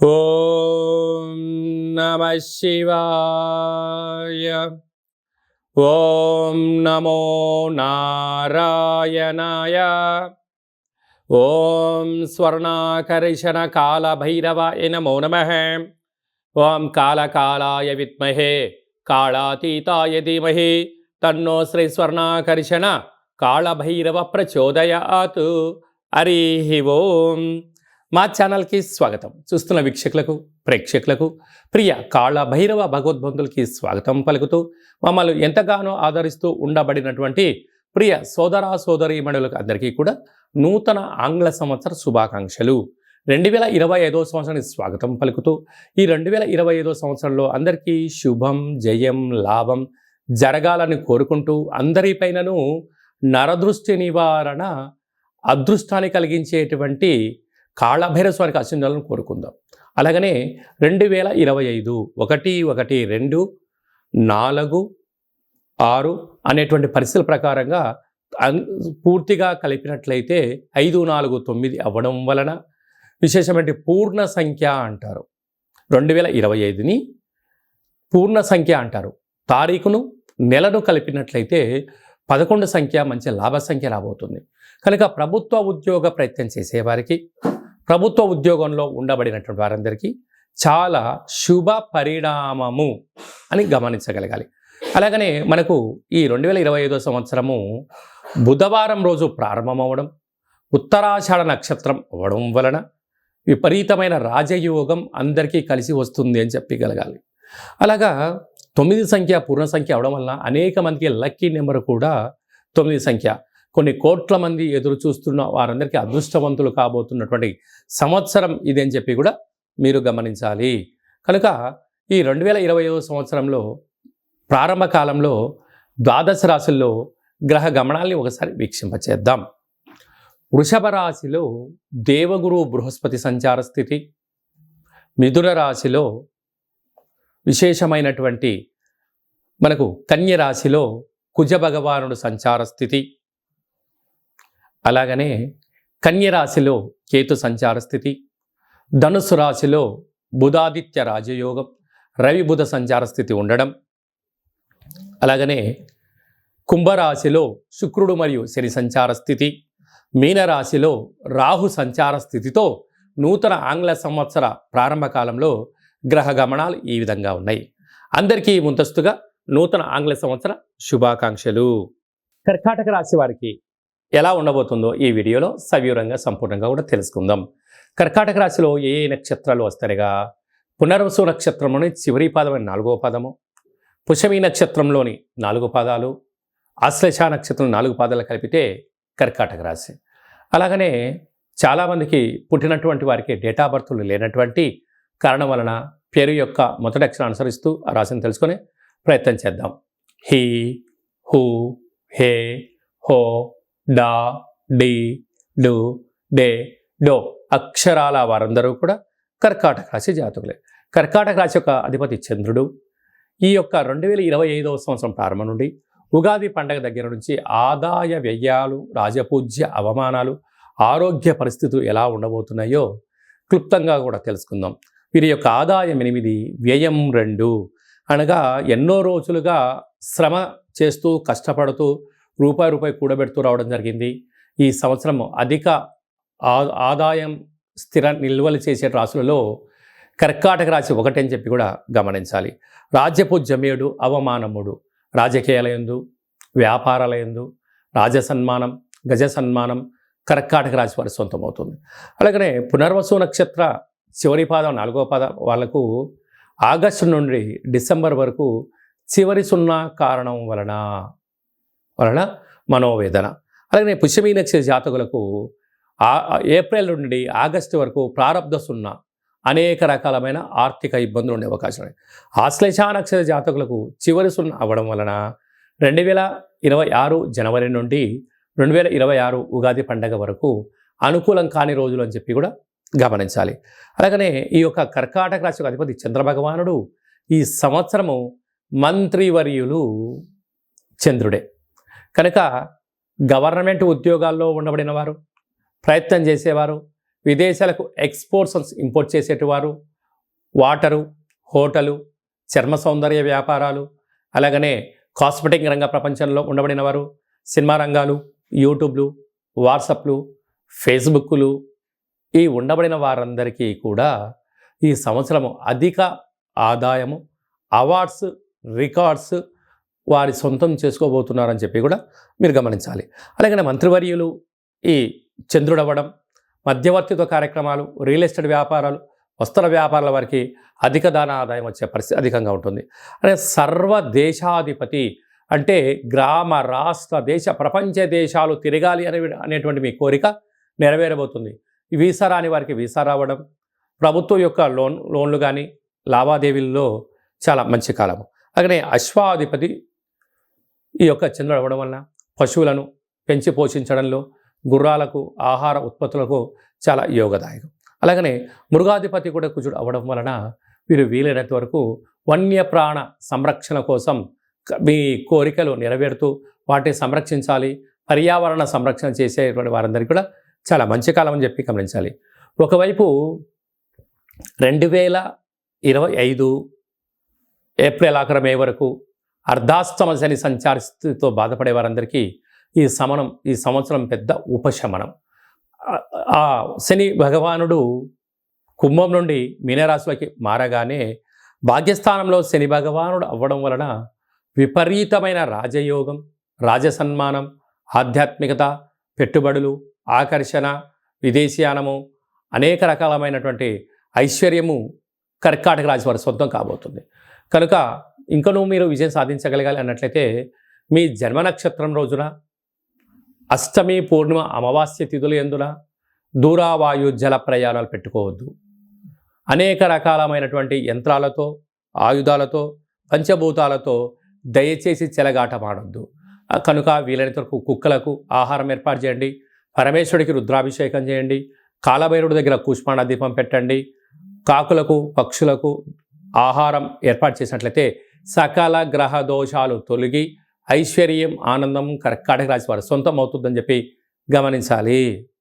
ఓం నమః శివాయ. ఓం నమో నారాయణాయ. ఓం స్వర్ణాకర్షణ కాళభైరవాయ నమో నమః. ఓం కాళకాళాయ విద్మహే కాళాతీతాయ ధీమహి తన్నో శ్రీ స్వర్ణాకర్షణ కాళభైరవ ప్రచోదయాత్. హరి ఓం. మా ఛానల్కి స్వాగతం. చూస్తున్న వీక్షకులకు ప్రేక్షకులకు ప్రియ కాళభైరవ భగవద్బంధులకి స్వాగతం పలుకుతూ మమ్మల్ని ఎంతగానో ఆదరిస్తూ ఉండబడినటువంటి ప్రియ సోదర సోదరీమణులకు అందరికీ కూడా నూతన ఆంగ్ల సంవత్సర శుభాకాంక్షలు. 2025 సంవత్సరానికి స్వాగతం పలుకుతూ ఈ 2025 సంవత్సరంలో అందరికీ శుభం జయం లాభం జరగాలని కోరుకుంటూ అందరిపైనను నరదృష్టి నివారణ అదృష్టాన్ని కలిగించేటువంటి కాళభైరవ స్వామికి ఆశీర్వాదాలను కోరుకుందాం. అలాగనే 2025 1-1-2-4-6 అనేటువంటి పరిస్థితుల ప్రకారంగా పూర్తిగా కలిపినట్లయితే 5-4-9 అవ్వడం వలన విశేషమైన పూర్ణ సంఖ్య అంటారు. 2025ని పూర్ణ సంఖ్య అంటారు. తారీఖును నెలను కలిపినట్లయితే 11 సంఖ్య మంచి లాభ సంఖ్య రాబోతుంది. కనుక ప్రభుత్వ ఉద్యోగ ప్రయత్నం చేసేవారికి, ప్రభుత్వ ఉద్యోగంలో ఉండబడినటువంటి వారందరికీ చాలా శుభ పరిణామము అని గమనించగలగాలి. అలాగనే మనకు ఈ 2025 సంవత్సరము బుధవారం రోజు ప్రారంభమవడం, ఉత్తరాషాఢ నక్షత్రం అవ్వడం వలన విపరీతమైన రాజయోగం అందరికీ కలిసి వస్తుంది అని చెప్పగలగాలి. అలాగా 9 సంఖ్య పూర్ణ సంఖ్య అవడం వలన అనేక మందికి లక్కీ నెంబర్ కూడా 9 సంఖ్య. కొన్ని కోట్ల మంది ఎదురు చూస్తున్న వారందరికీ అదృష్టవంతులు కాబోతున్నటువంటి సంవత్సరం ఇది అని చెప్పి కూడా మీరు గమనించాలి. కనుక ఈ 2025 సంవత్సరంలో ప్రారంభ కాలంలో ద్వాదశ రాశుల్లో గ్రహ గమనాల్ని ఒకసారి వీక్షింపచేద్దాం. వృషభ రాశిలో దేవగురు బృహస్పతి సంచార స్థితి, మిథున రాశిలో విశేషమైనటువంటి మనకు కన్య రాశిలో కుజ భగవానుడు సంచార స్థితి, అలాగనే కన్య రాశిలో కేతు సంచార స్థితి, ధనుసు రాశిలో బుధాదిత్య రాజయోగం రవి బుధ సంచార స్థితి ఉండడం, అలాగనే కుంభరాశిలో శుక్రుడు మరియు శని సంచార స్థితి, మీనరాశిలో రాహు సంచార స్థితితో నూతన ఆంగ్ల సంవత్సర ప్రారంభ కాలంలో గ్రహ గమనాలు ఈ విధంగా ఉన్నాయి. అందరికీ ముందస్తుగా నూతన ఆంగ్ల సంవత్సర శుభాకాంక్షలు. కర్కాటక రాశి వారికి ఎలా ఉండబోతుందో ఈ వీడియోలో సవివరంగా సంపూర్ణంగా కూడా తెలుసుకుందాం. కర్కాటక రాశిలో ఏ ఏ నక్షత్రాలు వస్తాయిగా, పునర్వసు నక్షత్రంలోని చివరి పాదమైన 4వ పాదము, పుష్యమి నక్షత్రంలోని 4 పాదాలు, ఆశ్లేష నక్షత్రం 4 పాదాలు కలిపితే కర్కాటక రాశి. అలాగనే చాలామందికి పుట్టినటువంటి వారికి డేటా బర్త్లు లేనటువంటి కారణం వలన పేరు యొక్క మొదటి అక్షరం అనుసరిస్తూ ఆ రాశిని తెలుసుకునే ప్రయత్నం చేద్దాం. హీ, హూ, హే, హో, డా, డి, డు, డే, డో అక్షరాల వారందరూ కూడా కర్కాటక రాశి జాతకులే. కర్కాటక రాశి యొక్క అధిపతి చంద్రుడు. ఈ యొక్క 2025 సంవత్సరం ప్రారంభం నుండి ఉగాది పండగ దగ్గర నుంచి ఆదాయ వ్యయాలు, రాజపూజ్య అవమానాలు, ఆరోగ్య పరిస్థితులు ఎలా ఉండబోతున్నాయో క్లుప్తంగా కూడా తెలుసుకుందాం. వీరి యొక్క ఆదాయం 8, వ్యయం 2 అనగా ఎన్నో రోజులుగా శ్రమ చేస్తూ కష్టపడుతూ రూపాయి కూడబెడుతూ రావడం జరిగింది. ఈ సంవత్సరం అధిక ఆదాయం స్థిర నిల్వలు చేసే రాశులలో కర్కాటక రాశి 1 అని చెప్పి కూడా గమనించాలి. రాజ్యపూజ్యమేడు, అవమానముడు, రాజకీయాలయందు, వ్యాపారాలయందు రాజసన్మానం, గజ సన్మానం కర్కాటక రాశి వారి సొంతమవుతుంది. అలాగనే పునర్వసు నక్షత్ర చివరి పాదం 4వ పాదం వాళ్లకు ఆగస్టు నుండి డిసెంబర్ వరకు చివరి 0 కారణం వలన మనోవేదన. అలాగే పుష్యమి నక్షత్ర జాతకులకు ఏప్రిల్ నుండి ఆగస్టు వరకు ప్రారంధ 0 అనేక రకాలమైన ఆర్థిక ఇబ్బందులు ఉండే అవకాశం ఉన్నాయి. ఆశ్లేష నక్షత్ర జాతకులకు చివరి 0 అవ్వడం వలన 2026 జనవరి నుండి 2026 ఉగాది పండగ వరకు అనుకూలం కాని రోజులు అని చెప్పి కూడా గమనించాలి. అలాగనే ఈ యొక్క కర్కాటక రాశి అధిపతి చంద్రభగవానుడు ఈ సంవత్సరము మంత్రివర్యులు చంద్రుడే. కనుక గవర్నమెంట్ ఉద్యోగాల్లో ఉండబడిన వారు, ప్రయత్నం చేసేవారు, విదేశాలకు ఎక్స్పోర్ట్స్ ఇంపోర్ట్ చేసేటివారు, వాటరు, హోటలు, చర్మ సౌందర్య వ్యాపారాలు, అలాగనే కాస్మెటిక్ రంగ ప్రపంచంలో ఉండబడిన వారు, సినిమా రంగాలు, యూట్యూబ్లు, వాట్సాప్లు, ఫేస్బుక్లు, ఈ ఉండబడిన వారందరికీ కూడా ఈ సంవత్సరము అధిక ఆదాయము, అవార్డ్స్, రికార్డ్స్ వారి సొంతం చేసుకోబోతున్నారని చెప్పి కూడా మీరు గమనించాలి. అలాగనే మంత్రివర్యులు ఈ చంద్రుడవ్వడం, మధ్యవర్తిత్వ కార్యక్రమాలు, రియల్ ఎస్టేట్ వ్యాపారాలు, వస్త్ర వ్యాపారాల వారికి అధిక దాన ఆదాయం వచ్చే పరిస్థితి అధికంగా ఉంటుంది. అదే సర్వదేశాధిపతి అంటే గ్రామ, రాష్ట్ర, దేశ, ప్రపంచ దేశాలు తిరగాలి అనేటువంటి మీ కోరిక నెరవేరబోతుంది. ఈ వీసా రాని వారికి వీసా రావడం, ప్రభుత్వం యొక్క లోన్లు కానీ లావాదేవీల్లో చాలా మంచి కాలము. అలాగనే అశ్వాధిపతి ఈ యొక్క చంద్రుడు అవ్వడం వలన పశువులను పెంచి పోషించడంలో, గుర్రాలకు ఆహార ఉత్పత్తులకు చాలా యోగదాయకం. అలాగనే మృగాధిపతి కూడా కుజుడు అవ్వడం వలన వీరు వీలైనంత వరకు వన్యప్రాణ సంరక్షణ కోసం మీ కోరికలు నెరవేరుతూ వాటిని సంరక్షించాలి, పర్యావరణ సంరక్షణ చేసేటువంటి వారందరికీ కూడా చాలా మంచి కాలం అని చెప్పి గమనించాలి. ఒకవైపు 2025 ఏప్రిల్ ఆఖరి మే వరకు అర్ధాష్టమ శని సంచార స్థితితో బాధపడే వారందరికీ ఈ సంవత్సరం పెద్ద ఉపశమనం. ఆ శని భగవానుడు కుంభం నుండి మీనరాశిలోకి మారగానే భాగ్యస్థానంలో శని భగవానుడు అవ్వడం వలన విపరీతమైన రాజయోగం, రాజసన్మానం, ఆధ్యాత్మికత, పెట్టుబడులు, ఆకర్షణ, విదేశీయానము, అనేక రకాలమైనటువంటి ఐశ్వర్యము కర్కాటక రాశి వారి సొంతం కాబోతుంది. కనుక ఇంకనూ మీరు విజయం సాధించగలగాలి అన్నట్లయితే మీ జన్మ నక్షత్రం రోజున అష్టమి, పూర్ణిమ, అమావాస్య తిథులు ఎందున దూరావాయు జల ప్రయాణాలు పెట్టుకోవద్దు. అనేక రకాలమైనటువంటి యంత్రాలతో, ఆయుధాలతో, పంచభూతాలతో దయచేసి చెలగాటమాడొద్దు. కనుక వీలైనంత వరకు కుక్కలకు ఆహారం ఏర్పాటు చేయండి, పరమేశ్వరుడికి రుద్రాభిషేకం చేయండి, కాలభైరుడి దగ్గర కూష్మాండ దీపం పెట్టండి, కాకులకు, పక్షులకు ఆహారం ఏర్పాటు చేసినట్లయితే సకల గ్రహ దోషాలు తొలగి ఐశ్వర్యం, ఆనందం కర్కాటక రాశి వారి సొంతం అవుతుందని చెప్పి గమనించాలి.